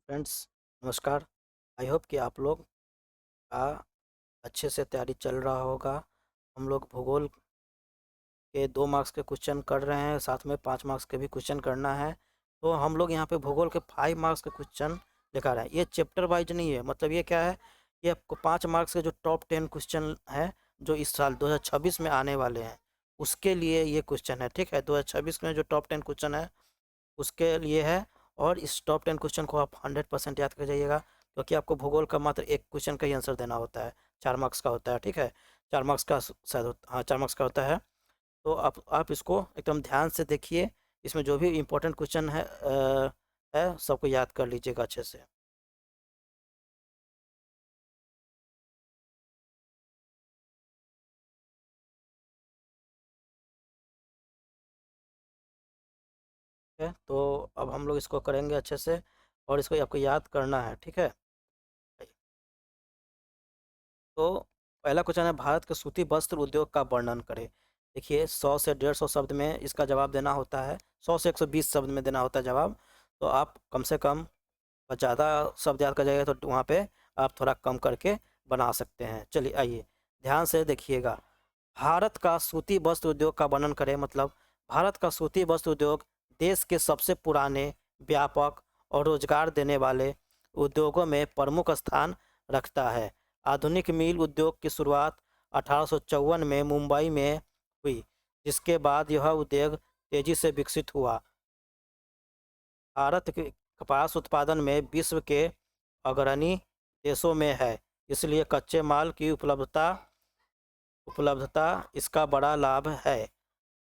Friends, नमस्कार। I hope कि आप लोग का अच्छे से तैयारी चल रहा होगा। हम लोग भूगोल के 2 मार्क्स के क्वेश्चन कर रहे हैं, साथ में 5 मार्क्स के भी क्वेश्चन करना है। तो हम लोग यहाँ पे भूगोल के 5 मार्क्स के क्वेश्चन लेकर आए हैं। ये चैप्टर वाइज नहीं है, मतलब ये क्या है, ये आपको 5 मार्क्स के जो टॉप 10 क्वेश्चन है जो इस साल 2026 में आने वाले हैं उसके लिए ये क्वेश्चन है। ठीक है, 2026 में जो टॉप 10 क्वेश्चन है उसके लिए है। और इस टॉप 10 क्वेश्चन को आप 100% याद कर जाइएगा, क्योंकि आपको भूगोल का मात्र एक क्वेश्चन का ही आंसर देना होता है। 4 मार्क्स का होता है। ठीक है, 4 मार्क्स का शायद हाँ 4 मार्क्स का होता है। तो आप इसको एकदम ध्यान से देखिए। इसमें जो भी इम्पोर्टेंट क्वेश्चन है सबको याद कर लीजिएगा अच्छे से। ठीक है, तो अब हम लोग इसको करेंगे अच्छे से और इसको आपको याद करना है। ठीक है, तो पहला क्वेश्चन है, भारत के सूती वस्त्र उद्योग का वर्णन करें। देखिए, 100 से 150 शब्द में इसका जवाब देना होता है। 100 से 120 शब्द में देना होता है जवाब। तो आप कम से कम ज़्यादा शब्द याद कर जाइएगा तो वहाँ पे आप थोड़ा कम करके बना सकते हैं। चलिए आइए ध्यान से देखिएगा। भारत का सूती वस्त्र उद्योग का वर्णन करें, मतलब भारत का सूती वस्त्र उद्योग देश के सबसे पुराने, व्यापक और रोजगार देने वाले उद्योगों में प्रमुख स्थान रखता है। आधुनिक मील उद्योग की शुरुआत 1854 में मुंबई में हुई, जिसके बाद यह उद्योग तेजी से विकसित हुआ। भारत के कपास उत्पादन में विश्व के अग्रणी देशों में है, इसलिए कच्चे माल की उपलब्धता इसका बड़ा लाभ है।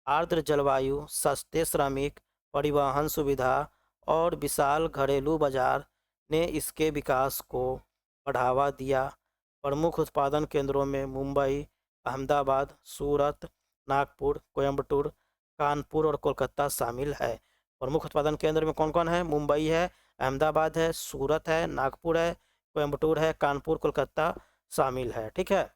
आर्द्र जलवायु, सस्ते श्रमिक, परिवहन सुविधा और विशाल घरेलू बाजार ने इसके विकास को बढ़ावा दिया। प्रमुख उत्पादन केंद्रों में मुंबई, अहमदाबाद, सूरत, नागपुर, कोयम्बटूर, कानपुर और कोलकाता शामिल है। प्रमुख उत्पादन केंद्र में कौन कौन है? मुंबई है, अहमदाबाद है, सूरत है, नागपुर है, कोयम्बटूर है, कानपुर, कोलकाता शामिल है। ठीक है,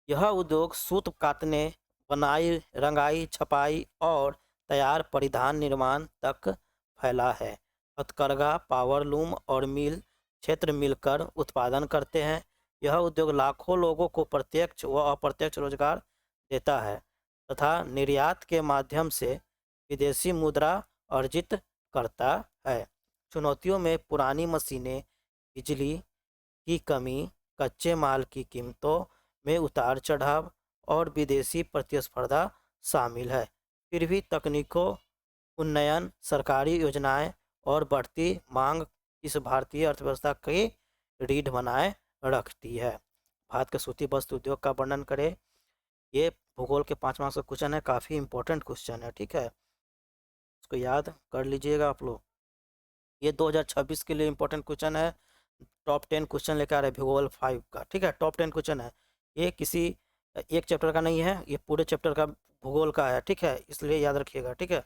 यह उद्योग सूत काटने, बनाई, रंगाई, छपाई और तैयार परिधान निर्माण तक फैला है। हथकरघा, पावरलूम और मिल क्षेत्र मिलकर उत्पादन करते हैं। यह उद्योग लाखों लोगों को प्रत्यक्ष व अप्रत्यक्ष रोजगार देता है तथा निर्यात के माध्यम से विदेशी मुद्रा अर्जित करता है। चुनौतियों में पुरानी मशीनें, बिजली की कमी, कच्चे माल की कीमतों में उतार चढ़ाव और विदेशी प्रतिस्पर्धा शामिल है। फिर भी तकनीकों, उन्नयन, सरकारी योजनाएं और बढ़ती मांग इस भारतीय अर्थव्यवस्था की रीढ़ बनाए रखती है। भारत के सूती वस्त्र उद्योग का वर्णन करें। ये भूगोल के 5 मार्क्स का क्वेश्चन है, काफ़ी इंपॉर्टेंट क्वेश्चन है। ठीक है, इसको याद कर लीजिएगा आप लोग। ये 2026 के लिए इंपॉर्टेंट क्वेश्चन है। टॉप 10 क्वेश्चन लेकर आ रहे हैं भूगोल 5 का। ठीक है, टॉप 10 क्वेश्चन है। ये किसी एक चैप्टर का नहीं है, ये पूरे चैप्टर का भूगोल का है। ठीक है, इसलिए याद रखिएगा। ठीक है,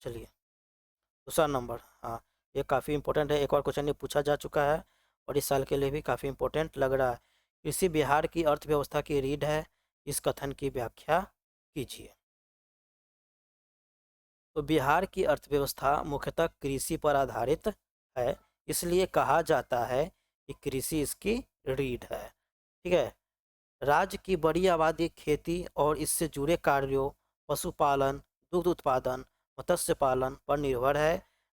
चलिए दूसरा नंबर। हाँ, ये काफ़ी इंपॉर्टेंट है, एक और क्वेश्चन ये पूछा जा चुका है और इस साल के लिए भी काफ़ी इंपॉर्टेंट लग रहा है। कृषि बिहार की अर्थव्यवस्था की रीढ़ है, इस कथन की व्याख्या कीजिए। तो बिहार की अर्थव्यवस्था मुख्यतः कृषि पर आधारित है, इसलिए कहा जाता है कि कृषि इसकी रीढ़ है। ठीक है, राज्य की बड़ी आबादी खेती और इससे जुड़े कार्यों, पशुपालन, दुग्ध उत्पादन, मत्स्य पालन पर निर्भर है।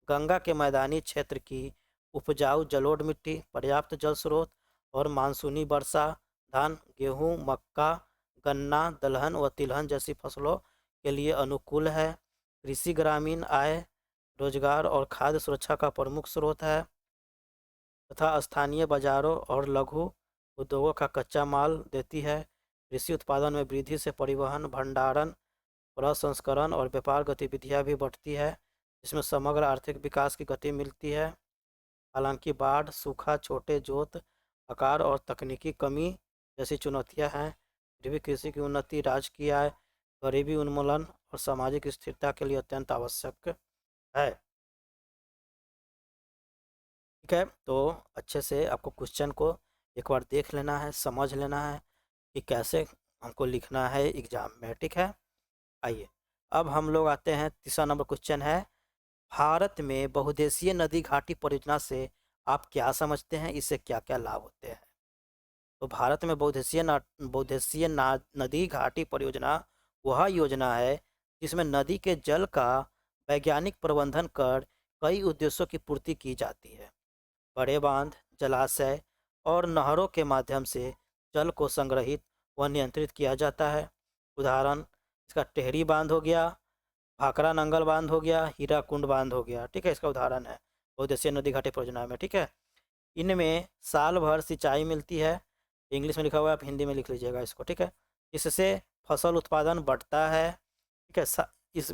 गंगा के मैदानी क्षेत्र की उपजाऊ जलोढ़ मिट्टी, पर्याप्त जल स्रोत और मानसूनी वर्षा धान, गेहूं, मक्का, गन्ना, दलहन व तिलहन जैसी फसलों के लिए अनुकूल है। कृषि ग्रामीण आय, रोजगार और खाद्य सुरक्षा का प्रमुख स्रोत है तथा स्थानीय बाजारों और लघु उद्योगों का कच्चा माल देती है। कृषि उत्पादन में वृद्धि से परिवहन, भंडारण, प्रसंस्करण और व्यापार गतिविधियां भी बढ़ती है, जिसमें समग्र आर्थिक विकास की गति मिलती है। हालांकि बाढ़, सूखा, छोटे जोत आकार और तकनीकी कमी जैसी चुनौतियां हैं, फिर भी कृषि की उन्नति राज्य की आय, गरीबी उन्मूलन और सामाजिक स्थिरता के लिए अत्यंत आवश्यक है। ठीक है, तो अच्छे से आपको क्वेश्चन को एक बार देख लेना है, समझ लेना है कि कैसे हमको लिखना है एग्जाम में। ठीक है, आइए अब हम लोग आते हैं, तीसरा नंबर क्वेश्चन है, भारत में बहुउद्देशीय नदी घाटी परियोजना से आप क्या समझते हैं, इससे क्या क्या लाभ होते हैं? तो भारत में नदी घाटी परियोजना वह योजना है जिसमें नदी के जल का वैज्ञानिक प्रबंधन कर कई उद्देश्यों की पूर्ति की जाती है। बड़े बांध, जलाशय और नहरों के माध्यम से जल को संग्रहित व नियंत्रित किया जाता है। उदाहरण इसका टेहरी बांध हो गया, भाखड़ा नंगल बांध हो गया, हीराकुंड बांध हो गया। ठीक है, इसका उदाहरण है बहुउद्देशीय नदी घाटी परियोजना में। ठीक है, इनमें साल भर सिंचाई मिलती है। इंग्लिश में लिखा हुआ है, आप हिंदी में लिख लीजिएगा इसको। ठीक है, इससे फसल उत्पादन बढ़ता है। ठीक है,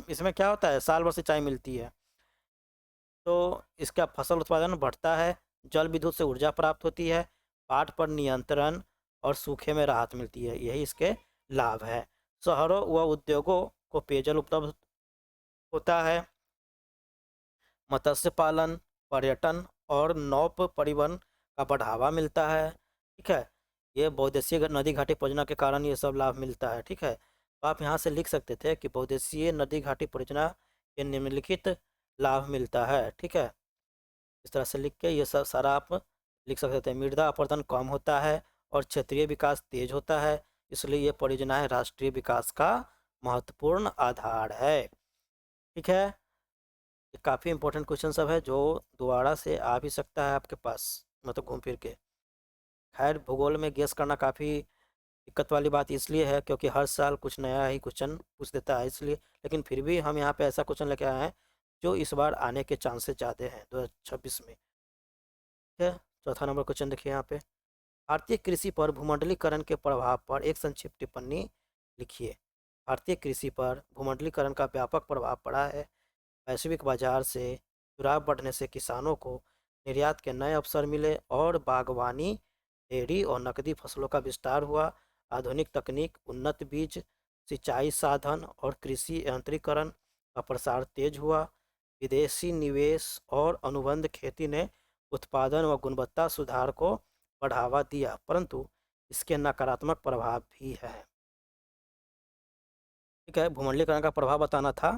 इसमें क्या होता है, साल भर सिंचाई मिलती है तो इसका फसल उत्पादन बढ़ता है, जल विद्युत से ऊर्जा प्राप्त होती है, बाढ़ पर नियंत्रण और सूखे में राहत मिलती है, यही इसके लाभ है। शहरों व उद्योगों को पेयजल उपलब्ध होता है। मत्स्य पालन, पर्यटन और नौप परिवहन का बढ़ावा मिलता है। ठीक है, ये बहुउद्देशीय नदी घाटी परियोजना के कारण ये सब लाभ मिलता है। ठीक है, तो आप यहाँ से लिख सकते थे कि बहुउद्देशीय नदी घाटी परियोजना के निम्नलिखित लाभ मिलता है। ठीक है, इस तरह से लिख के ये सब सारा आप लिख सकते थे। मृदा अपरदन कम होता है और क्षेत्रीय विकास तेज होता है, इसलिए ये परियोजनाएं राष्ट्रीय विकास का महत्वपूर्ण आधार है। ठीक है, ये काफ़ी इंपॉर्टेंट क्वेश्चन सब है जो दोबारा से आ भी सकता है आपके पास, मतलब घूम फिर के। खैर, भूगोल में गेस करना काफ़ी दिक्कत वाली बात इसलिए है क्योंकि हर साल कुछ नया ही क्वेश्चन पूछ देता है, इसलिए। लेकिन फिर भी हम यहाँ पे ऐसा क्वेश्चन लेके आए हैं जो इस बार आने के चांसेस ज़्यादा हैं 2026 में। ठीक है, चौथा नंबर क्वेश्चन देखिए यहाँ पे। भारतीय कृषि पर भूमंडलीकरण के प्रभाव पर एक संक्षिप्त टिप्पणी लिखिए। भारतीय कृषि पर भूमंडलीकरण का व्यापक प्रभाव पड़ा है। वैश्विक बाजार से जुड़ाव बढ़ने से किसानों को निर्यात के नए अवसर मिले और बागवानी, डेयरी और नकदी फसलों का विस्तार हुआ। आधुनिक तकनीक, उन्नत बीज, सिंचाई साधन और कृषि यांत्रिकरण का प्रसार तेज हुआ। विदेशी निवेश और अनुबंध खेती ने उत्पादन व गुणवत्ता सुधार को बढ़ावा दिया, परंतु इसके नकारात्मक प्रभाव भी है। ठीक है, भूमंडलीकरण का प्रभाव बताना था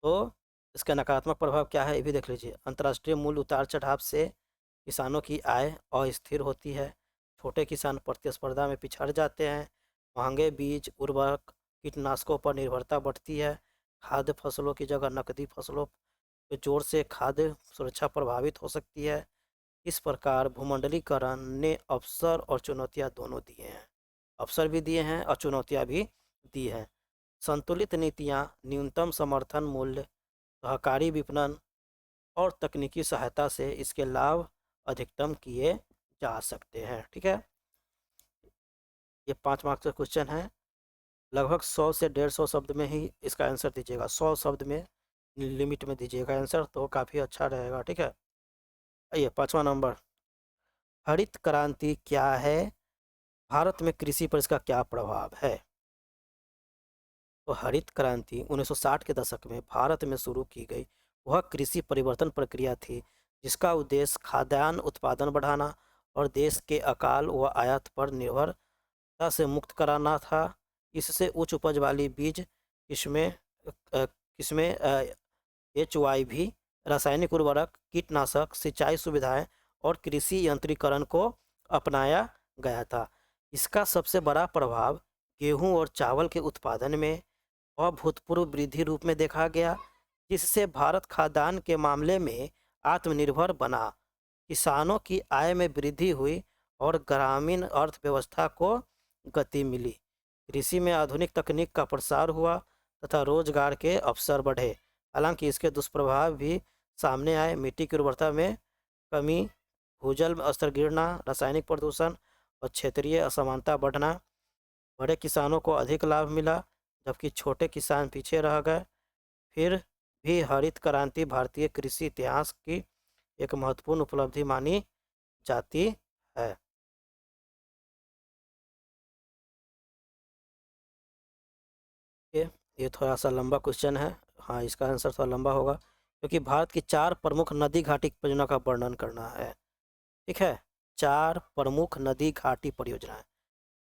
तो इसका नकारात्मक प्रभाव क्या है ये भी देख लीजिए। अंतर्राष्ट्रीय मूल्य उतार चढ़ाव से किसानों की आय अस्थिर होती है। छोटे किसान प्रतिस्पर्धा में पिछड़ जाते हैं। महंगे बीज, उर्वरक, कीटनाशकों पर निर्भरता बढ़ती है। खाद्य फसलों की जगह नकदी फसलों के जोर से खाद्य सुरक्षा प्रभावित हो सकती है। इस प्रकार भूमंडलीकरण ने अवसर और चुनौतियां दोनों दिए हैं। अवसर भी दिए हैं और चुनौतियां भी दी हैं। संतुलित नीतियां, न्यूनतम समर्थन मूल्य, सहकारी विपणन और तकनीकी सहायता से इसके लाभ अधिकतम किए जा सकते हैं। ठीक है, ये 5 मार्क्स का क्वेश्चन है। लगभग 100 से 150 शब्द में ही इसका आंसर दीजिएगा। 100 शब्द में लिमिट में दीजिएगा आंसर, तो काफ़ी अच्छा रहेगा। ठीक है, आइए 5वां नंबर। हरित क्रांति क्या है, भारत में कृषि पर इसका क्या प्रभाव है? तो हरित क्रांति 1960 के दशक में भारत में शुरू की गई वह कृषि परिवर्तन प्रक्रिया थी जिसका उद्देश्य खाद्यान्न उत्पादन बढ़ाना और देश के अकाल व आयात पर निर्भरता से मुक्त कराना था। इससे उच्च उपज वाली बीज किस्में किस्में HYV, रासायनिक उर्वरक, कीटनाशक, सिंचाई सुविधाएं और कृषि यंत्रीकरण को अपनाया गया था। इसका सबसे बड़ा प्रभाव गेहूं और चावल के उत्पादन में अभूतपूर्व वृद्धि रूप में देखा गया, जिससे भारत खाद्यान्न के मामले में आत्मनिर्भर बना। किसानों की आय में वृद्धि हुई और ग्रामीण अर्थव्यवस्था को गति मिली। कृषि में आधुनिक तकनीक का प्रसार हुआ तथा रोजगार के अवसर बढ़े। हालांकि इसके दुष्प्रभाव भी सामने आए। मिट्टी की उर्वरता में कमी, भूजल स्तर गिरना, रासायनिक प्रदूषण और क्षेत्रीय असमानता बढ़ना। बड़े किसानों को अधिक लाभ मिला जबकि छोटे किसान पीछे रह गए। फिर भी हरित क्रांति भारतीय कृषि इतिहास की एक महत्वपूर्ण उपलब्धि मानी जाती है। ये थोड़ा सा लंबा क्वेश्चन है। हाँ, इसका आंसर थोड़ा लंबा होगा क्योंकि भारत की 4 प्रमुख नदी घाटी परियोजना का वर्णन करना है। ठीक है, 4 प्रमुख नदी घाटी परियोजनाएं।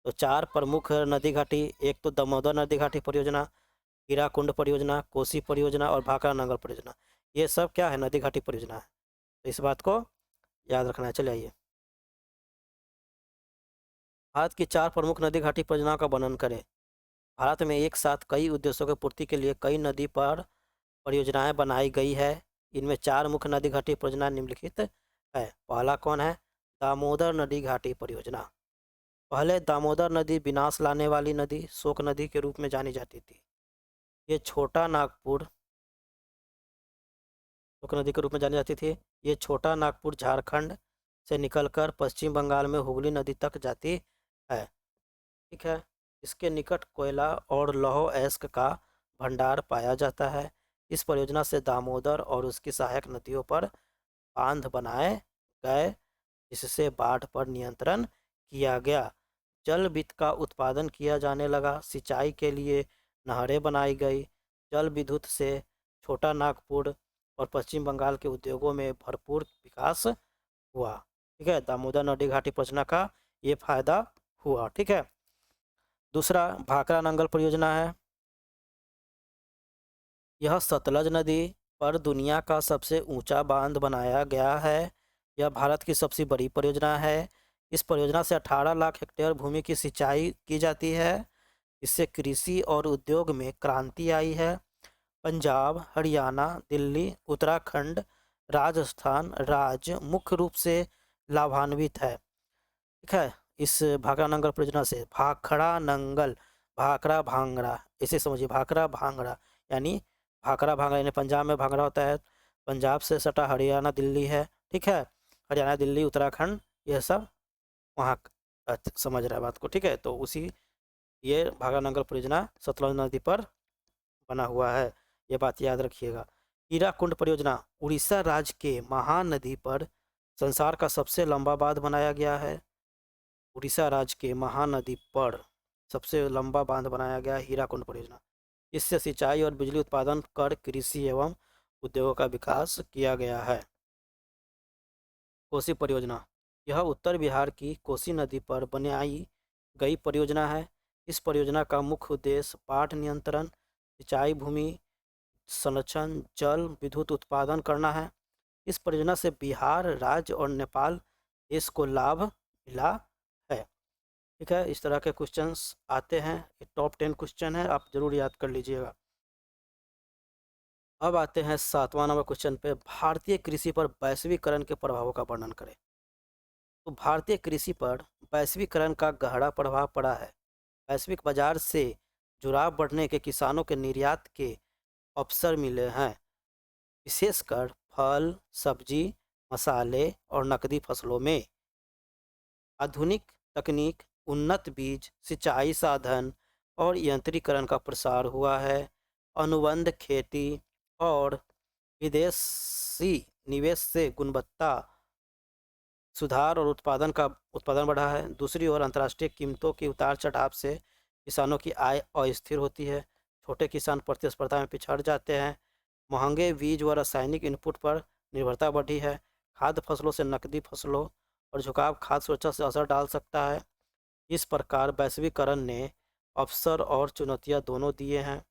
तो 4 प्रमुख नदी घाटी, एक तो दामोदर नदी घाटी परियोजना, हीराकुंड परियोजना, कोसी परियोजना और भाखड़ा नंगल परियोजना। ये सब क्या है, नदी घाटी परियोजना है। तो इस बात को याद रखना है। चलिए आइए, भारत की 4 प्रमुख नदी घाटी परियोजनाओं का वर्णन करें। भारत में एक साथ कई उद्देश्यों की पूर्ति के लिए कई नदी पर परियोजनाएं बनाई गई है। इनमें 4 मुख्य नदी घाटी परियोजना निम्नलिखित है। पहला कौन है? दामोदर नदी घाटी परियोजना। पहले दामोदर नदी विनाश लाने वाली नदी, शोक नदी के रूप में जानी जाती थी। ये छोटा नागपुर शोक नदी के रूप में जानी जाती थी। ये छोटा नागपुर झारखंड से निकलकर पश्चिम बंगाल में हुगली नदी तक जाती है। ठीक है। इसके निकट कोयला और लौह अयस्क का भंडार पाया जाता है। इस परियोजना से दामोदर और उसकी सहायक नदियों पर बांध बनाए गए, जिससे बाढ़ पर नियंत्रण किया गया। जल विद्युत का उत्पादन किया जाने लगा। सिंचाई के लिए नहरें बनाई गई। जल विद्युत से छोटा नागपुर और पश्चिम बंगाल के उद्योगों में भरपूर विकास हुआ। ठीक है, दामोदर नदी घाटी परियोजना का ये फायदा हुआ। ठीक है। दूसरा भाखड़ा नंगल परियोजना है। यह सतलज नदी पर दुनिया का सबसे ऊंचा बांध बनाया गया है। यह भारत की सबसे बड़ी परियोजना है। इस परियोजना से 18 लाख हेक्टेयर भूमि की सिंचाई की जाती है। इससे कृषि और उद्योग में क्रांति आई है। पंजाब, हरियाणा, दिल्ली, उत्तराखंड, राजस्थान राज्य मुख्य रूप से लाभान्वित है। ठीक है। इस भाखड़ा नंगल परियोजना से भाखड़ा नंगल, भाखड़ा भांगड़ा, इसे समझिए, भाखड़ा भांगड़ा यानी भाखड़ा भांगड़ा यानी पंजाब में भांगड़ा होता है। पंजाब से सटा हरियाणा दिल्ली है। ठीक है। हरियाणा दिल्ली उत्तराखंड यह सब वहाँ समझ रहा है बात को। ठीक है। तो उसी ये भाखड़ा नंगल परियोजना सतलज नदी पर बना हुआ है, ये बात याद रखिएगा। हीराकुंड परियोजना उड़ीसा राज्य के महानदी पर संसार का सबसे लंबा बांध बनाया गया है। उड़ीसा राज्य के महानदी पर सबसे लंबा बांध बनाया गया हीराकुंड परियोजना। इससे सिंचाई और बिजली उत्पादन कर कृषि एवं उद्योगों का विकास किया गया है। कोसी परियोजना, यह उत्तर बिहार की कोसी नदी पर बनाई गई परियोजना है। इस परियोजना का मुख्य उद्देश्य बाढ़ नियंत्रण, सिंचाई भूमि संरक्षण, जल विद्युत उत्पादन करना है। इस परियोजना से बिहार राज्य और नेपाल देश को लाभ मिला है। ठीक है। इस तरह के क्वेश्चंस आते हैं। ये टॉप 10 क्वेश्चन है, आप जरूर याद कर लीजिएगा। अब आते हैं 7वां नंबर क्वेश्चन पे। भारतीय कृषि पर वैश्वीकरण के प्रभावों का वर्णन करें। तो भारतीय कृषि पर वैश्वीकरण का गहरा प्रभाव पड़ा है। वैश्विक बाजार से जुड़ाव बढ़ने के किसानों के निर्यात के अवसर मिले हैं, विशेषकर फल, सब्जी, मसाले और नकदी फसलों में। आधुनिक तकनीक, उन्नत बीज, सिंचाई साधन और यंत्रीकरण का प्रसार हुआ है। अनुबंध खेती और विदेशी निवेश से गुणवत्ता सुधार और उत्पादन बढ़ा है। दूसरी ओर अंतर्राष्ट्रीय कीमतों के उतार चढ़ाव से किसानों की आय अस्थिर होती है। छोटे किसान प्रतिस्पर्धा में पिछड़ जाते हैं। महंगे बीज व रासायनिक इनपुट पर निर्भरता बढ़ी है। खाद्य फसलों से नकदी फसलों और झुकाव खाद्य सुरक्षा से असर डाल सकता है। इस प्रकार वैश्वीकरण ने अवसर और चुनौतियां दोनों दिए हैं।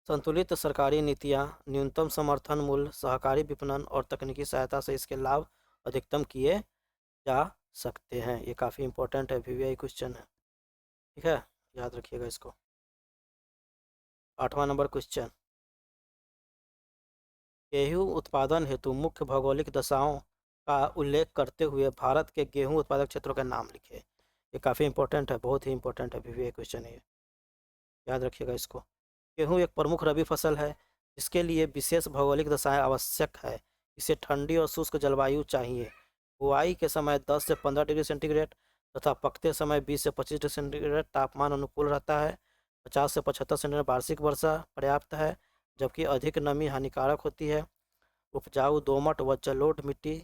संतुलित सरकारी नीतियां, न्यूनतम समर्थन मूल्य, सहकारी विपणन और तकनीकी सहायता से इसके लाभ अधिकतम किए जा सकते हैं। ये काफ़ी इंपॉर्टेंट है, वीवीआई क्वेश्चन है। ठीक है, याद रखिएगा इसको। 8वां नंबर क्वेश्चन, गेहूं उत्पादन हेतु मुख्य भौगोलिक दशाओं का उल्लेख करते हुए भारत के गेहूं उत्पादक क्षेत्रों के नाम लिखे। ये काफ़ी इंपॉर्टेंट है, बहुत ही इंपॉर्टेंट है, वीवीआई क्वेश्चन है, याद रखिएगा इसको। गेहूं एक प्रमुख रबी फसल है जिसके लिए विशेष भौगोलिक दशाएं आवश्यक है। इसे ठंडी और शुष्क जलवायु चाहिए। बुआई के समय 10 से 15 डिग्री सेंटीग्रेड तथा पकते समय 20 से 25 डिग्री सेंटीग्रेड तापमान अनुकूल रहता है। 50 से 75 सेंटीमीटर वार्षिक वर्षा पर्याप्त है, जबकि अधिक नमी हानिकारक होती है। उपजाऊ दोमट व जलोढ़ मिट्टी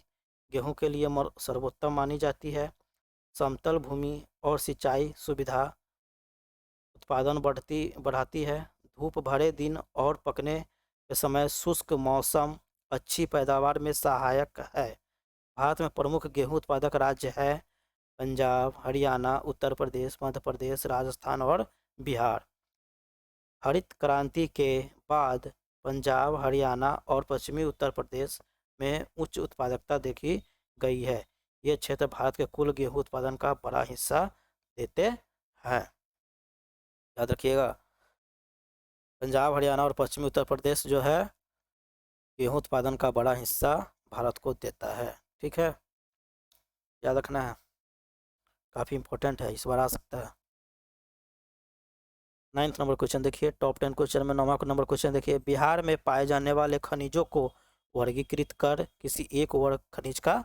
गेहूं के लिए सर्वोत्तम मानी जाती है। समतल भूमि और सिंचाई सुविधा उत्पादन बढ़ाती है। धूप भरे दिन और पकने के समय शुष्क मौसम अच्छी पैदावार में सहायक है। भारत में प्रमुख गेहूं उत्पादक राज्य है पंजाब, हरियाणा, उत्तर प्रदेश, मध्य प्रदेश, राजस्थान और बिहार। हरित क्रांति के बाद पंजाब, हरियाणा और पश्चिमी उत्तर प्रदेश में उच्च उत्पादकता देखी गई है। ये क्षेत्र भारत के कुल गेहूं उत्पादन का बड़ा हिस्सा देते हैं। याद रखिएगा, पंजाब, हरियाणा और पश्चिमी उत्तर प्रदेश जो है गेहूं उत्पादन का बड़ा हिस्सा भारत को देता है। ठीक है, याद रखना है, काफ़ी इंपॉर्टेंट है, इस बार आ सकता है। 9th नंबर क्वेश्चन देखिए, टॉप 10 क्वेश्चन में 9वां नंबर क्वेश्चन देखिए, बिहार में पाए जाने वाले खनिजों को वर्गीकृत कर किसी एक वर्ग खनिज का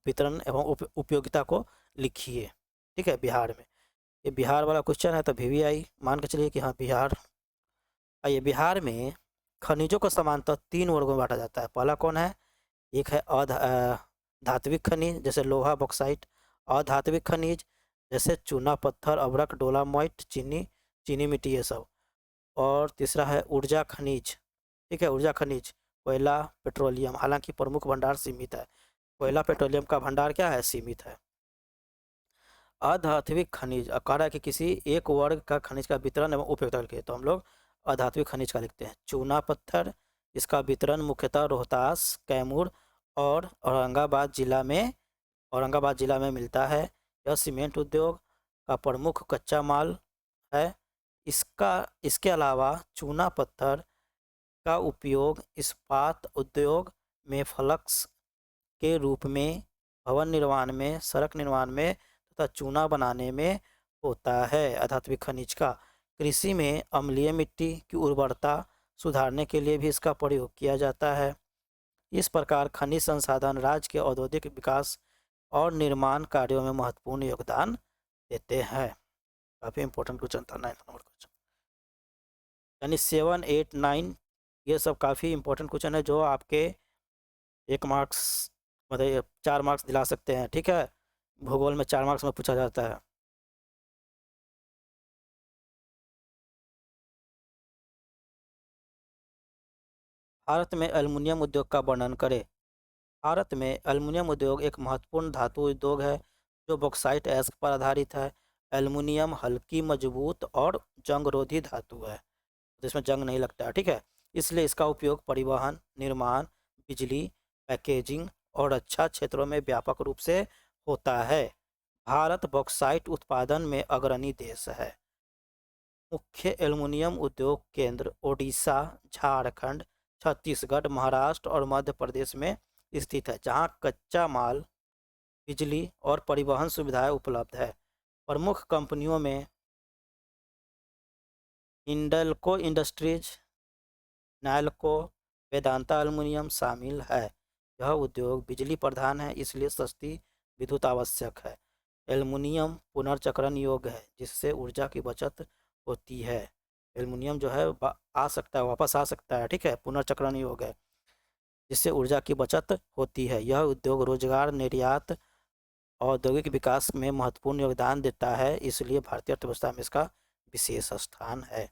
वितरण एवं उपयोगिता को लिखिए। ठीक है, बिहार में, ये बिहार वाला क्वेश्चन है तो VVI मान के चलिए कि हाँ बिहार। आइए, बिहार में खनिजों को समानतः 3 वर्गों में बांटा जाता है। पहला कौन है? एक है धात्विक खनिज जैसे लोहा, बॉक्साइट। अधात्विक खनिज जैसे चूना पत्थर, अभ्रक, डोलामाइट, चीनी मिट्टी, ये सब। और तीसरा है ऊर्जा खनिज। ठीक है, ऊर्जा खनिज कोयला, पेट्रोलियम। हालांकि प्रमुख भंडार सीमित है, कोयला पेट्रोलियम का भंडार क्या है? सीमित है। अधात्विक खनिज कह रहा है कि किसी एक वर्ग का खनिज का वितरण एवं उपयोगिता लिखिए, तो हम लोग अधात्विक खनिज का लिखते हैं। चूना पत्थर, इसका वितरण मुख्यतः रोहतास, कैमूर और औरंगाबाद जिला में मिलता है। यह सीमेंट उद्योग का प्रमुख कच्चा माल है। इसके अलावा चूना पत्थर का उपयोग इस्पात उद्योग में फ्लक्स के रूप में, भवन निर्माण में, सड़क निर्माण में तथा चूना बनाने में होता है। अधात्विक खनिज का कृषि में अम्लीय मिट्टी की उर्वरता सुधारने के लिए भी इसका प्रयोग किया जाता है। इस प्रकार खनिज संसाधन राज्य के औद्योगिक विकास और निर्माण कार्यों में महत्वपूर्ण योगदान देते हैं। काफ़ी इंपॉर्टेंट क्वेश्चन था 9th नंबर क्वेश्चन, यानी 7, 8, 9 ये सब काफ़ी इंपॉर्टेंट क्वेश्चन है जो आपके 1 मार्क्स मतलब 4 मार्क्स दिला सकते हैं। ठीक है, भूगोल में 4 मार्क्स में पूछा जाता है। भारत में एल्युमिनियम उद्योग का वर्णन करें। भारत में एल्युमिनियम उद्योग एक महत्वपूर्ण धातु उद्योग है जो बॉक्साइट ऐश पर आधारित है। एल्युमिनियम हल्की, मजबूत और जंगरोधी धातु है, जिसमें जंग नहीं लगता है। ठीक है, इसलिए इसका उपयोग परिवहन, निर्माण, बिजली, पैकेजिंग और रक्षा क्षेत्रों में व्यापक रूप से होता है। भारत बॉक्साइट उत्पादन में अग्रणी देश है। मुख्य एल्युमिनियम उद्योग केंद्र ओडिशा, झारखंड, छत्तीसगढ़, महाराष्ट्र और मध्य प्रदेश में स्थित है, जहां कच्चा माल, बिजली और परिवहन सुविधाएं उपलब्ध है। प्रमुख कंपनियों में हिंडल्को इंडस्ट्रीज, नाल्को, वेदांता एल्युमिनियम शामिल है। यह उद्योग बिजली प्रधान है, इसलिए सस्ती विद्युत आवश्यक है। एल्युमिनियम पुनर्चक्रण योग्य है, जिससे ऊर्जा की बचत होती है। एल्युमिनियम जो है आ सकता है, वापस आ सकता है। ठीक है, पुनर्चक्रण योग्य है, जिससे ऊर्जा की बचत होती है। यह उद्योग रोजगार, निर्यात, औद्योगिक विकास में महत्वपूर्ण योगदान देता है, इसलिए भारतीय अर्थव्यवस्था में इसका विशेष स्थान है।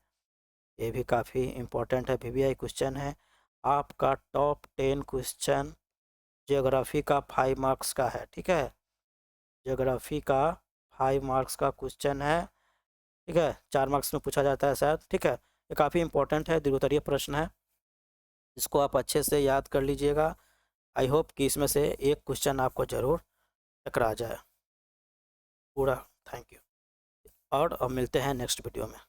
ये भी काफ़ी इम्पोर्टेंट है, VVI क्वेश्चन है। आपका टॉप 10 क्वेश्चन ज्योग्राफी का 5 मार्क्स का है। ठीक है, ज्योग्राफी का 5 मार्क्स का क्वेश्चन है। ठीक है, 4 मार्क्स में पूछा जाता है शायद। ठीक है, ये काफ़ी इंपॉर्टेंट है, द्विउत्तरीय प्रश्न है, इसको आप अच्छे से याद कर लीजिएगा। आई होप कि इसमें से एक क्वेश्चन आपको ज़रूर टकरा जाए पूरा। थैंक यू, और अब मिलते हैं नेक्स्ट वीडियो में।